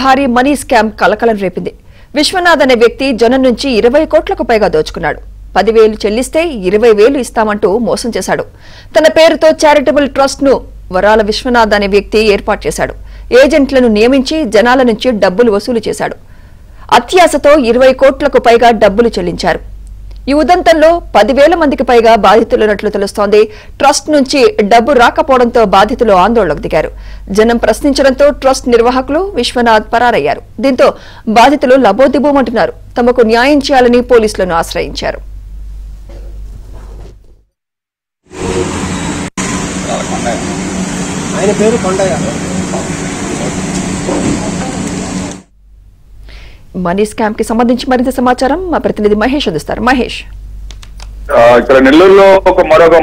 భారీ money scam కలకలం రేపింది. విశ్వనాథ్ అనే వ్యక్తి జనం నుంచి 20 కోట్లకు పైగా దోచుకున్నాడు. 10,000 చెల్లిస్తే 20,000 ఇస్తామంటూ మోసం చేశాడు. తన పేరుతో చారిటబుల్ ట్రస్ట్ ను వరాల విశ్వనాథ్ అనే వ్యక్తి ఏర్పాటు చేశాడు. ఏజెంట్లను నియమించి జనాల నుంచి డబ్బులు వసూలు చేశాడు. అత్యాశతో 20 కోట్లకు పైగా డబ్బులు చెల్లించారు. ఈ ఉదంతంలో 10,000 మందికి పైగా బాధితులున్నట్లు తెలుస్తోంది. ట్రస్ట్ నుంచి డబ్బు రాకపోవడంతో బాధితులు ఆందోళనకు దిగారు. జనం ప్రశ్నించడంతో ట్రస్ట్ నిర్వాహకులు విశ్వనాథ్ పరారయ్యారు. దీంతో బాధితులు లబోదిబోమంటున్నారు. తమకు న్యాయం చేయాలని పోలీసులను ఆశ్రయించారు. మనీ స్కామ్ కి సంబంధించి మరింత సమాచారం మా ప్రతినిధి మహేష్ అందిస్తారు. మహేష్, ఇక్కడ నెల్లూరులో మరొక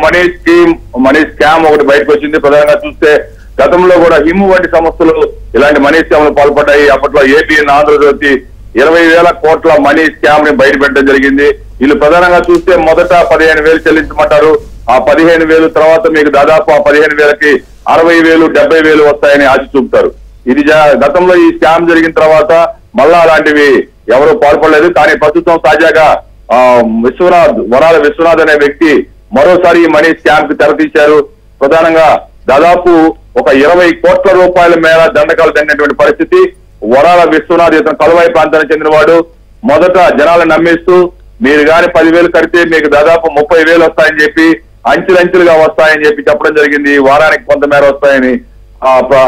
మనీ స్కామ్ ఒకటి బయటకు వచ్చింది. ప్రధానంగా చూస్తే గతంలో కూడా హిమ్ వంటి సంస్థలు ఇలాంటి మనీ స్కామ్ లో పాల్పడ్డాయి. అప్పట్లో ఏపీఎన్ ఆంధ్రజ్యోతి 20,000 కోట్ల మనీ స్కామ్ ని బయటపెట్టడం జరిగింది. వీళ్ళు ప్రధానంగా చూస్తే మొదట 15,000 చెల్లించమంటారు. ఆ 15,000 తర్వాత మీకు దాదాపు ఆ 15,000కి 60,000, 70,000 వస్తాయని ఆశ చూపుతారు. ఇది గతంలో ఈ స్కామ్ జరిగిన తర్వాత మళ్ళా అలాంటివి ఎవరు పాల్పడలేదు. కానీ ప్రస్తుతం తాజాగా వరాల విశ్వనాథ్ అనే వ్యక్తి మరోసారి ఈ మనీ స్కామ్ కి తెరతీశారు. ప్రధానంగా దాదాపు ఒక 20 కోట్ల రూపాయల మేర దండకాలు తిన్నటువంటి పరిస్థితి. వరాల విశ్వనాథ్ ఇతను కలువాయి ప్రాంతానికి చెందినవాడు. మొదట జనాలను నమ్మిస్తూ మీరు గాని 10,000 కడితే మీకు దాదాపు 30,000 వస్తాయని చెప్పి అంచెలంచెలుగా వస్తాయని చెప్పి చెప్పడం జరిగింది. వారానికి కొంతమేర వస్తాయని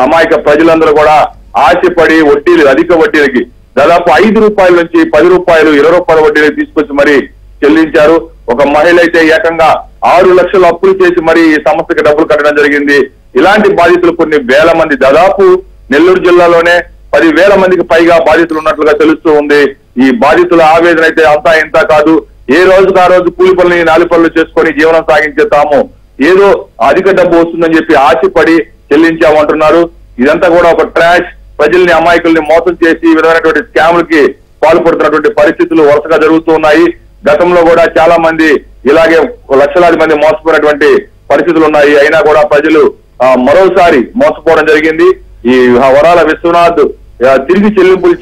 అమాయక ప్రజలందరూ కూడా ఆశపడి వడ్డీలు, అధిక వడ్డీలకి దాదాపు 5 రూపాయల నుంచి 10 రూపాయలు, 20 రూపాయల వడ్డీలకు తీసుకొచ్చి మరి చెల్లించారు. ఒక మహిళ అయితే ఏకంగా 6 లక్షలు అప్పులు చేసి మరి ఈ సంస్థకి డబ్బులు కట్టడం జరిగింది. ఇలాంటి బాధితులు కొన్ని వేల మంది, దాదాపు నెల్లూరు జిల్లాలోనే 10,000 మందికి పైగా బాధితులు ఉన్నట్లుగా తెలుస్తూ ఉంది. ఈ బాధితుల ఆవేదన అయితే అంతా ఇంత కాదు. ఏ రోజుకు ఆ రోజు కూలి పనులు, 4 పనులు చేసుకొని జీవనం సాగించే తాము ఏదో అధిక డబ్బు వస్తుందని చెప్పి ఆశపడి చెల్లించామంటున్నారు. ఇదంతా కూడా ఒక ట్రాష్. ప్రజల్ని, అమాయకుల్ని మోసం చేసి ఈ విధమైనటువంటి స్కామ్లకి పాల్పడుతున్నటువంటి పరిస్థితులు వరుసగా జరుగుతూ ఉన్నాయి. గతంలో కూడా చాలా మంది ఇలాగే లక్షలాది మంది మోసపోయినటువంటి పరిస్థితులు ఉన్నాయి. అయినా కూడా ప్రజలు మరోసారి మోసపోవడం జరిగింది. ఈ వరాల విశ్వనాథ్ తిరిగి చెల్లింపులు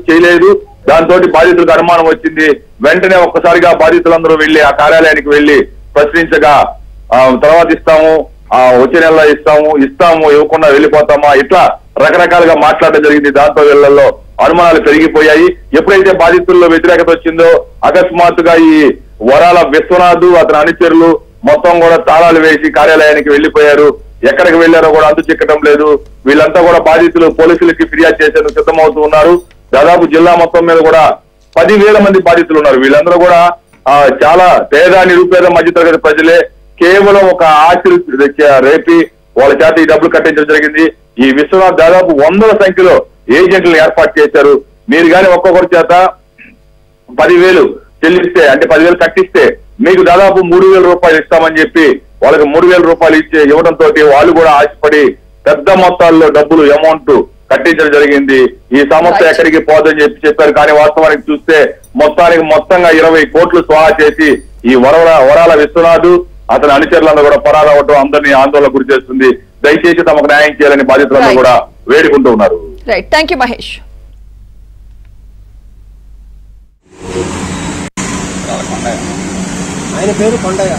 చేయలేదు. దాంతో బాధితులకు అనుమానం వచ్చింది. వెంటనే ఒక్కసారిగా బాధితులందరూ వెళ్లి ఆ కార్యాలయానికి వెళ్లి ప్రశ్నించగా తర్వాత ఇస్తాము, వచ్చే నెలలో ఇస్తాము, ఇవ్వకుండా వెళ్ళిపోతామా, ఇట్లా రకరకాలుగా మాట్లాడడం జరిగింది. దాంతో వీళ్లలో అనుమానాలు పెరిగిపోయాయి. ఎప్పుడైతే బాధితుల్లో వ్యతిరేకత వచ్చిందో అకస్మాత్తుగా ఈ వరాల విశ్వనాథ్, అతని అనుచరులు మొత్తం కూడా తాళాలు వేసి కార్యాలయానికి వెళ్లిపోయారు. ఎక్కడికి వెళ్లారో కూడా అంతు చిక్కడం లేదు. వీళ్ళంతా కూడా బాధితులు పోలీసులకి ఫిర్యాదు చేసేందుకు సిద్ధమవుతూ ఉన్నారు. దాదాపు జిల్లా మొత్తం మీద కూడా 10,000 మంది బాధితులు ఉన్నారు. వీళ్ళందరూ కూడా చాలా పేద, నిరుపేద, మధ్యతరగతి ప్రజలే. కేవలం ఒక ఆశలు రేపి వాళ్ళ చేత ఈ డబ్బులు కట్టించడం జరిగింది. ఈ విశ్వనాథ్ దాదాపు 100ల సంఖ్యలో ఏజెంట్లను ఏర్పాటు చేశారు. మీరు కానీ ఒక్కొక్కరి చేత 10,000 చెల్లిస్తే, అంటే 10,000 కట్టిస్తే మీకు దాదాపు 3,000 రూపాయలు ఇస్తామని చెప్పి వాళ్ళకి 3,000 రూపాయలు ఇవ్వడంతో వాళ్ళు కూడా ఆశపడి పెద్ద మొత్తాల్లో డబ్బులు అమౌంట్ కట్టించడం జరిగింది. ఈ సంస్థ ఎక్కడికి పోదని చెప్పారు. కానీ వాస్తవానికి చూస్తే మొత్తంగా 20 కోట్లు స్వాహా చేసి ఈ వరాల విశ్వనాథ్, అతని అనుచరులందరూ కూడా పరారవటం అందరినీ ఆందోళన గురి చేస్తుంది. దయచేసి తమకు న్యాయం చేయాలని బాధితులందరూ కూడా వేడుకుంటూ ఉన్నారు. Right, thank you Mahesh. ఆయన పేరు కొండయ్య.